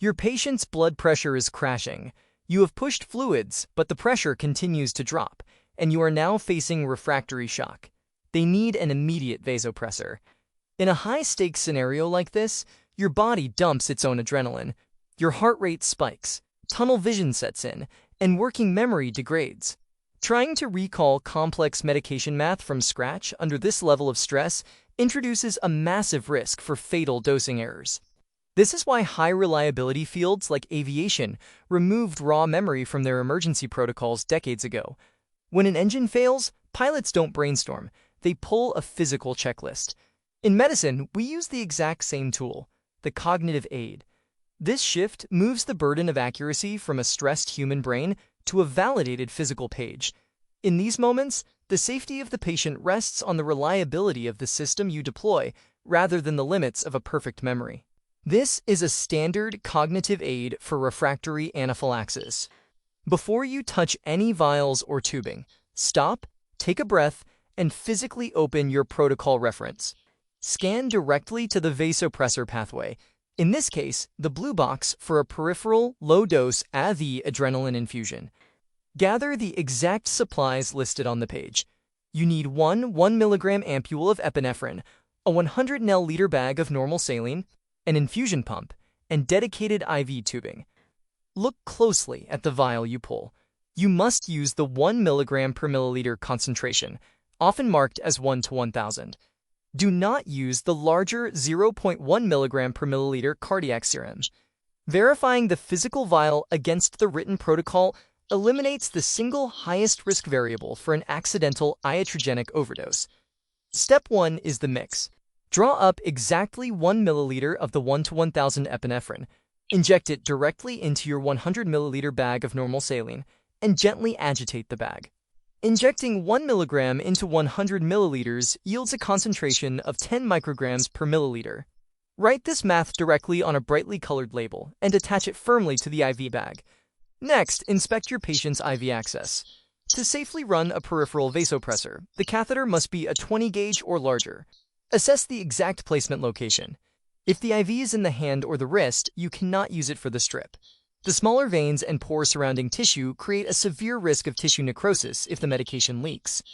Your patient's blood pressure is crashing. You have pushed fluids, but the pressure continues to drop, and you are now facing refractory shock. They need an immediate vasopressor. In a high-stakes scenario like this, your body dumps its own adrenaline. Your heart rate spikes, tunnel vision sets in, and working memory degrades. Trying to recall complex medication math from scratch under this level of stress introduces a massive risk for fatal dosing errors. This is why high-reliability fields like aviation removed raw memory from their emergency protocols decades ago. When an engine fails, pilots don't brainstorm. They pull a physical checklist. In medicine, we use the exact same tool, the cognitive aid. This shift moves the burden of accuracy from a stressed human brain to a validated physical page. In these moments, the safety of the patient rests on the reliability of the system you deploy rather than the limits of a perfect memory. This is a standard cognitive aid for refractory anaphylaxis. Before you touch any vials or tubing, stop, take a breath, and physically open your protocol reference. Scan directly to the vasopressor pathway, in this case, the blue box for a peripheral low-dose AV adrenaline infusion. Gather the exact supplies listed on the page. You need one 1 mg ampule of epinephrine, a 100 ml bag of normal saline, an infusion pump, and dedicated IV tubing. Look closely at the vial you pull. You must use the 1 mg per milliliter concentration, often marked as 1 to 1000. Do not use the larger 0.1 mg per milliliter cardiac serum. Verifying the physical vial against the written protocol eliminates the single highest risk variable for an accidental iatrogenic overdose. Step 1 is the mix. Draw up exactly 1 milliliter of the 1 to 1000 epinephrine, inject it directly into your 100 milliliter bag of normal saline, and gently agitate the bag. Injecting 1 milligram into 100 milliliters yields a concentration of 10 micrograms per milliliter. Write this math directly on a brightly colored label and attach it firmly to the IV bag. Next, inspect your patient's IV access. To safely run a peripheral vasopressor, the catheter must be a 20 gauge or larger. Assess the exact placement location. If the IV is in the hand or the wrist, you cannot use it for the strip. The smaller veins and pore surrounding tissue create a severe risk of tissue necrosis if the medication leaks.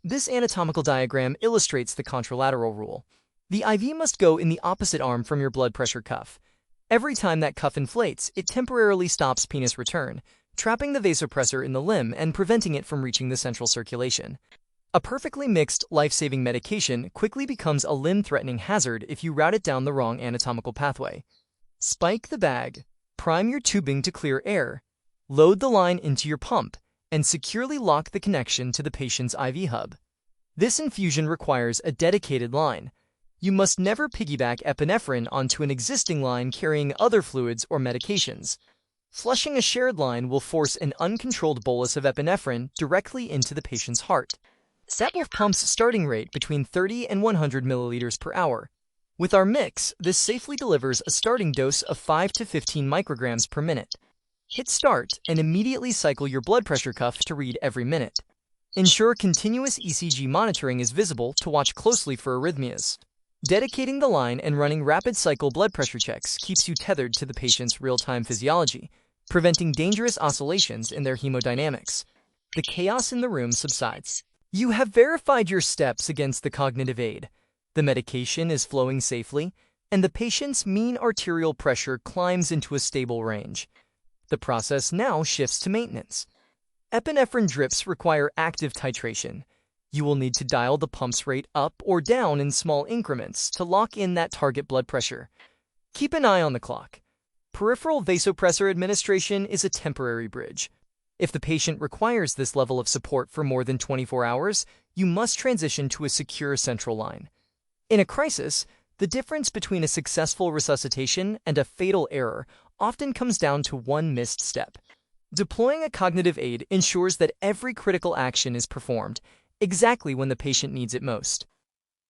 This anatomical diagram illustrates the contralateral rule. The IV must go in the opposite arm from your blood pressure cuff. Every time that cuff inflates, it temporarily stops penis return, trapping the vasopressor in the limb and preventing it from reaching the central circulation. A perfectly mixed, life-saving medication quickly becomes a limb-threatening hazard if you route it down the wrong anatomical pathway. Spike the bag, prime your tubing to clear air, load the line into your pump, and securely lock the connection to the patient's IV hub. This infusion requires a dedicated line. You must never piggyback epinephrine onto an existing line carrying other fluids or medications. Flushing a shared line will force an uncontrolled bolus of epinephrine directly into the patient's heart. Set your pump's starting rate between 30 and 100 milliliters per hour. With our mix, this safely delivers a starting dose of 5 to 15 micrograms per minute. Hit start and immediately cycle your blood pressure cuff to read every minute. Ensure continuous ECG monitoring is visible to watch closely for arrhythmias. Dedicating the line and running rapid cycle blood pressure checks keeps you tethered to the patient's real-time physiology, preventing dangerous oscillations in their hemodynamics. The chaos in the room subsides. You have verified your steps against the cognitive aid. The medication is flowing safely, and the patient's mean arterial pressure climbs into a stable range. The process now shifts to maintenance. Epinephrine drips require active titration. You will need to dial the pump's rate up or down in small increments to lock in that target blood pressure. Keep an eye on the clock. Peripheral vasopressor administration is a temporary bridge. If the patient requires this level of support for more than 24 hours, you must transition to a secure central line. In a crisis, the difference between a successful resuscitation and a fatal error often comes down to one missed step. Deploying a cognitive aid ensures that every critical action is performed exactly when the patient needs it most.